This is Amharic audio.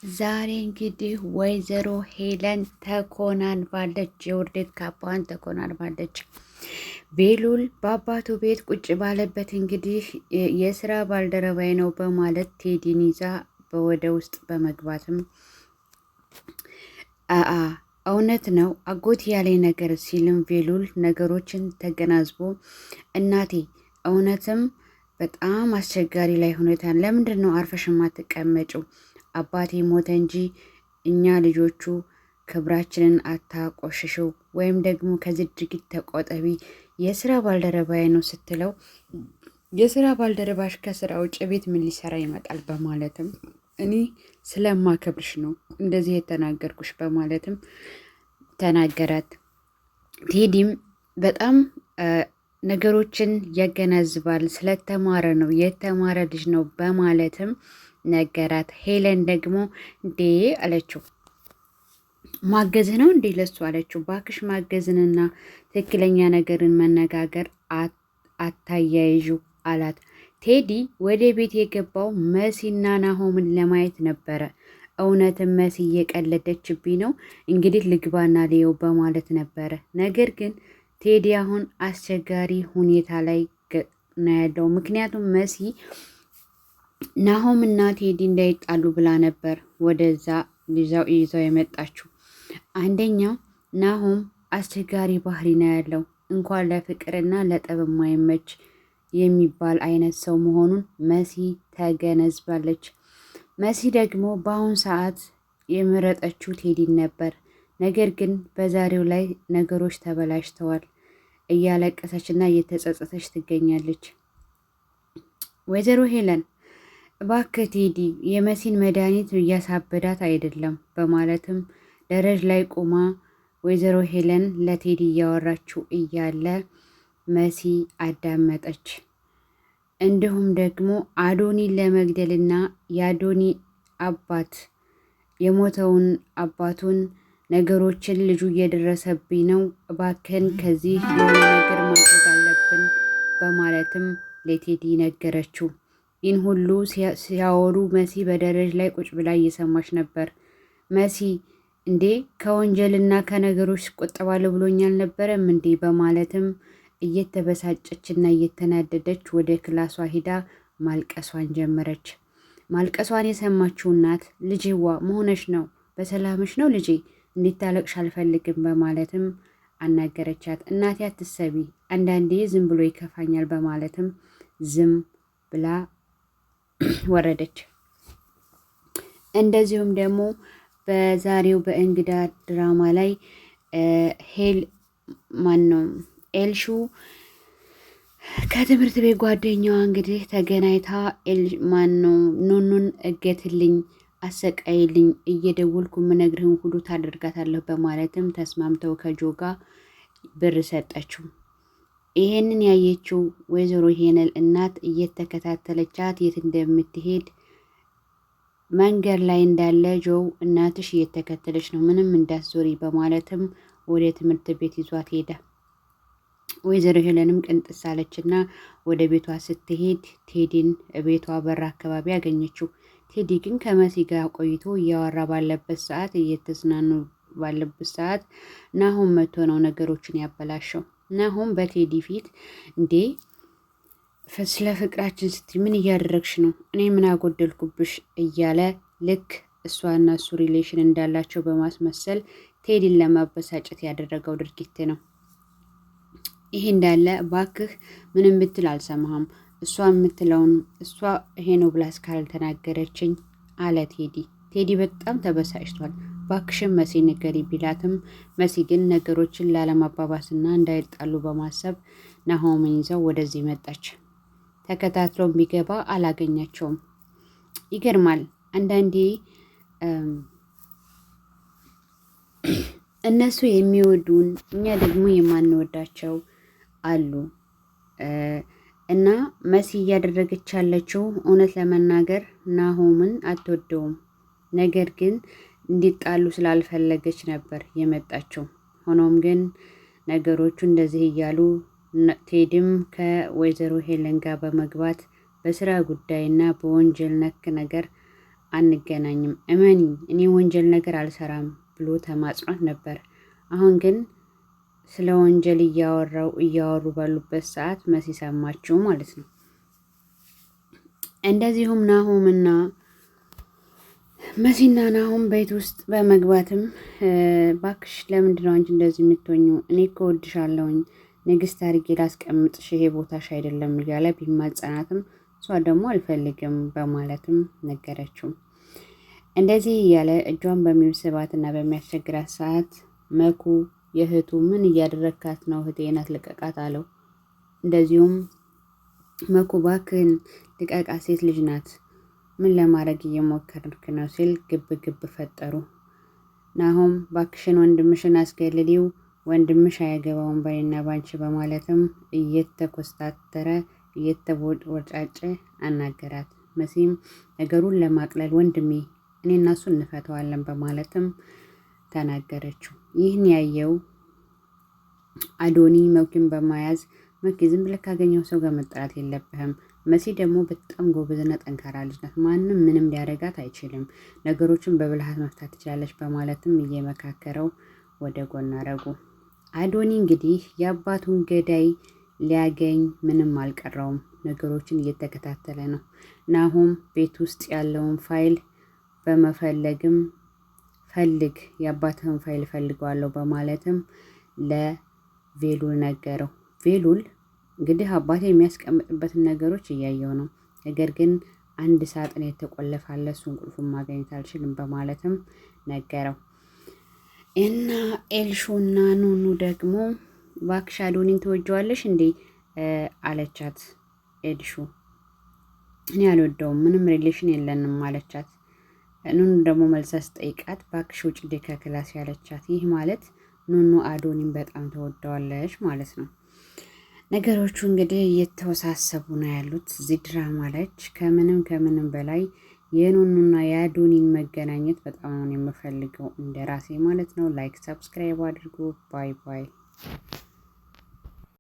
ዛሬ እንግዲህ ወይዘሮ ሄለን ተኮናንባለች። የውርደት ካባዋን ተኮናንባለች። ቤሉል በአባቱ ቤት ቁጭ ባለበት እንግዲህ የስራ ባልደረባይ ነው በማለት ቴዲን ይዛ ወደ ውስጥ በመግባትም አአ እውነት ነው አጎት ያለኝ ነገር ሲልም ቤሉል ነገሮችን ተገናዝቦ እናቴ እውነትም በጣም አስቸጋሪ ላይ ሁኔታ ለምንድን ነው አርፈሽ የማትቀመጪው? አባቴ ሞተ እንጂ እኛ ልጆቹ ክብራችንን አታቆሽሽው ወይም ደግሞ ከዚህ ድርጊት ተቆጠቢ፣ የስራ ባልደረባዬ ነው ስትለው የስራ ባልደረባሽ ከስራ ውጭ ቤት ምን ሊሰራ ይመጣል? በማለትም እኔ ስለማከብርሽ ነው እንደዚህ የተናገርኩሽ በማለትም ተናገራት። ቴዲም በጣም ነገሮችን ያገናዝባል፣ ስለተማረ ነው የተማረ ልጅ ነው በማለትም ነገራት። ሄለን ደግሞ እንዴ አለችው። ማገዝ ነው እንዴ ለሱ አለችው። ባክሽ ማገዝንና ትክክለኛ ነገርን መነጋገር አታያይዡ አላት። ቴዲ ወደ ቤት የገባው መሲና ናሆምን ለማየት ነበረ። እውነትም መሲ እየቀለደችብኝ ነው እንግዲህ ልግባና ሊየው በማለት ነበረ። ነገር ግን ቴዲ አሁን አስቸጋሪ ሁኔታ ላይ ነው ያለው። ምክንያቱም መሲ ናሆም እና ቴዲ እንዳይጣሉ ብላ ነበር ወደዛ ይዘው የመጣችው። አንደኛው ናሆም አስቸጋሪ ባህሪ ነው ያለው። እንኳን ለፍቅርና ለጠብ የማይመች የሚባል አይነት ሰው መሆኑን መሲ ተገነዝባለች። መሲ ደግሞ በአሁን ሰዓት የመረጠችው ቴዲን ነበር። ነገር ግን በዛሬው ላይ ነገሮች ተበላሽተዋል። እያለቀሰችና እየተጸጸተች ትገኛለች። ወይዘሮ ሄለን እባክህ ቴዲ የመሲን መድኃኒት እያሳበዳት አይደለም በማለትም ደረጃ ላይ ቆማ ወይዘሮ ሄለን ለቴዲ እያወራችው እያለ መሲ አዳመጠች። እንዲሁም ደግሞ አዶኒን ለመግደልና የአዶኒ አባት የሞተውን አባቱን ነገሮችን ልጁ እየደረሰብኝ ነው፣ እባክህን ከዚህ የሆነ ነገር ማድረግ አለብን በማለትም ለቴዲ ነገረችው። ይህን ሁሉ ሲያወሩ መሲ በደረጃ ላይ ቁጭ ብላ እየሰማች ነበር። መሲ እንዴ ከወንጀልና ከነገሮች ቆጠባለሁ ብሎኛል ነበረም እንዴ በማለትም እየተበሳጨችና እየተናደደች ወደ ክላሷ ሂዳ ማልቀሷን ጀመረች። ማልቀሷን የሰማችው እናት ልጄዋ መሆነሽ ነው? በሰላምሽ ነው ልጄ? እንዲታለቅሽ አልፈልግም በማለትም አናገረቻት። እናቴ አትሰቢ፣ አንዳንዴ ዝም ብሎ ይከፋኛል በማለትም ዝም ብላ ወረደች። እንደዚሁም ደግሞ በዛሬው በእንግዳ ድራማ ላይ ኤልሹ ከትምህርት ቤት ጓደኛዋ እንግዲህ ተገናኝታ ኑኑን እገትልኝ፣ አሰቃይልኝ፣ እየደወልኩ የምነግርህን ሁሉ ታደርጋታለሁ በማለትም ተስማምተው ከጆጋ ብር ሰጠችው። ይሄንን ያየችው ወይዘሮ ሄነል እናት እየተከታተለቻት የት እንደምትሄድ መንገድ ላይ እንዳለ ጆው እናትሽ እየተከተለች ነው፣ ምንም እንዳትዞሪ በማለትም ወደ ትምህርት ቤት ይዟት ሄደ። ወይዘሮ ሄለንም ቅንጥስ አለችና ወደ ቤቷ ስትሄድ ቴዲን ቤቷ በር አካባቢ አገኘችው። ቴዲ ግን ከመሲ ጋር ቆይቶ እያወራ ባለበት ሰዓት፣ እየተዝናኑ ባለበት ሰዓት ናሆም መጥቶ ነው ነገሮችን ያበላሸው። ናሆም በቴዲ ፊት እንዴ ስለ ፍቅራችን ስትይ ምን እያደረግሽ ነው? እኔ ምን አጎደልኩብሽ? እያለ ልክ እሷና እሱ ሪሌሽን እንዳላቸው በማስመሰል ቴዲን ለማበሳጨት ያደረገው ድርጊት ነው። ይሄ እንዳለ ባክህ ምንም ብትል አልሰማህም፣ እሷ የምትለውን እሷ ይሄ ነው ብላ እስካልተናገረችኝ አለ ቴዲ። ቴዲ በጣም ተበሳጭቷል። ባክሽን መሲ ንገሪ ቢላትም መሲ ግን ነገሮችን ላለማባባስና እንዳይጣሉ በማሰብ ናሆምን ይዘው ወደዚህ መጣች። ተከታትሎ ቢገባ አላገኛቸውም። ይገርማል። አንዳንዴ እነሱ የሚወዱን እኛ ደግሞ የማንወዳቸው አሉ እና መሲ እያደረገች ያለችው እውነት ለመናገር ናሆምን አትወደውም። ነገር ግን እንዲጣሉ ስላልፈለገች ነበር የመጣችው። ሆኖም ግን ነገሮቹ እንደዚህ እያሉ ቴዲም ከወይዘሮ ሄለን ጋር በመግባት በስራ ጉዳይና በወንጀል ነክ ነገር አንገናኝም፣ እመኒ እኔ ወንጀል ነገር አልሰራም ብሎ ተማጽኗት ነበር። አሁን ግን ስለ ወንጀል እያወሩ ባሉበት ሰዓት መሲ ሰማችው ማለት ነው። እንደዚሁም ናሆምና መሲና ናሆም ቤት ውስጥ በመግባትም ባክሽ ለምንድን ነው አንቺ እንደዚህ የምትሆኚው? እኔ እኮ እወድሻለሁኝ፣ ንግስት አድርጌ ላስቀምጥሽ፣ ይሄ ቦታሽ አይደለም እያለ ቢማጸናትም እሷ ደግሞ አልፈልግም በማለትም ነገረችው። እንደዚህ እያለ እጇን በሚስባትና በሚያስቸግራት ሰዓት መኩ የእህቱ ምን እያደረግካት ነው? እህቴ ናት ልቀቃት አለው። እንደዚሁም መኩ ባክህን ልቀቃት፣ ሴት ልጅ ናት፣ ምን ለማድረግ እየሞከርክ ነው ሲል ግብ ግብ ፈጠሩ። ናሆም ባክሽን ወንድምሽን አስገልሊው፣ ወንድምሽ አያገባውን በኔና ባንቺ በማለትም እየተኮስታተረ እየተቦጫጨ አናገራት። መሲም ነገሩን ለማቅለል ወንድሜ እኔ እና እሱ እንፈተዋለን በማለትም ተናገረችው። ይህን ያየው አዶኒ መኪን በመያዝ መኪ ዝም ብለህ ካገኘው ሰው ጋር መጣላት የለብህም። መሲ ደግሞ በጣም ጎበዝና ጠንካራ ልጅ ናት። ማንም ምንም ሊያደርጋት አይችልም። ነገሮችን በብልሃት መፍታት ትችላለች በማለትም እየመካከረው ወደ ጎን አረጉ። አዶኒ እንግዲህ የአባቱን ገዳይ ሊያገኝ ምንም አልቀረውም። ነገሮችን እየተከታተለ ነው። ናሆም ቤት ውስጥ ያለውን ፋይል በመፈለግም ፈልግ የአባትህን ፋይል ፈልገዋለሁ በማለትም ለቬሉል ነገረው። ቬሉል እንግዲህ አባቴ የሚያስቀምጥበትን ነገሮች እያየው ነው፣ ነገር ግን አንድ ሳጥን የተቆለፋለ እሱን ቁልፉን ማግኘት አልችልም በማለትም ነገረው። እና ኤልሹና ኑኑ ደግሞ እባክሽ አዶኒን ትወጂዋለሽ እንዴ አለቻት። ኤልሹ እኔ አልወደውም፣ ምንም ሪሌሽን የለንም አለቻት። ኑኑ ደግሞ መልሳ ስጠይቃት እባክሽ ውጭ ከክላስ ያለቻት። ይህ ማለት ኑኑ አዶኒን በጣም ተወደዋለች ማለት ነው። ነገሮቹ እንግዲህ እየተወሳሰቡ ነው ያሉት እዚህ ድራማ ላይ። ከምንም በላይ የኑኑና የአዶኒን መገናኘት በጣም ነው የምፈልገው እንደ ራሴ ማለት ነው። ላይክ ሰብስክራይብ አድርጉ። ባይ ባይ።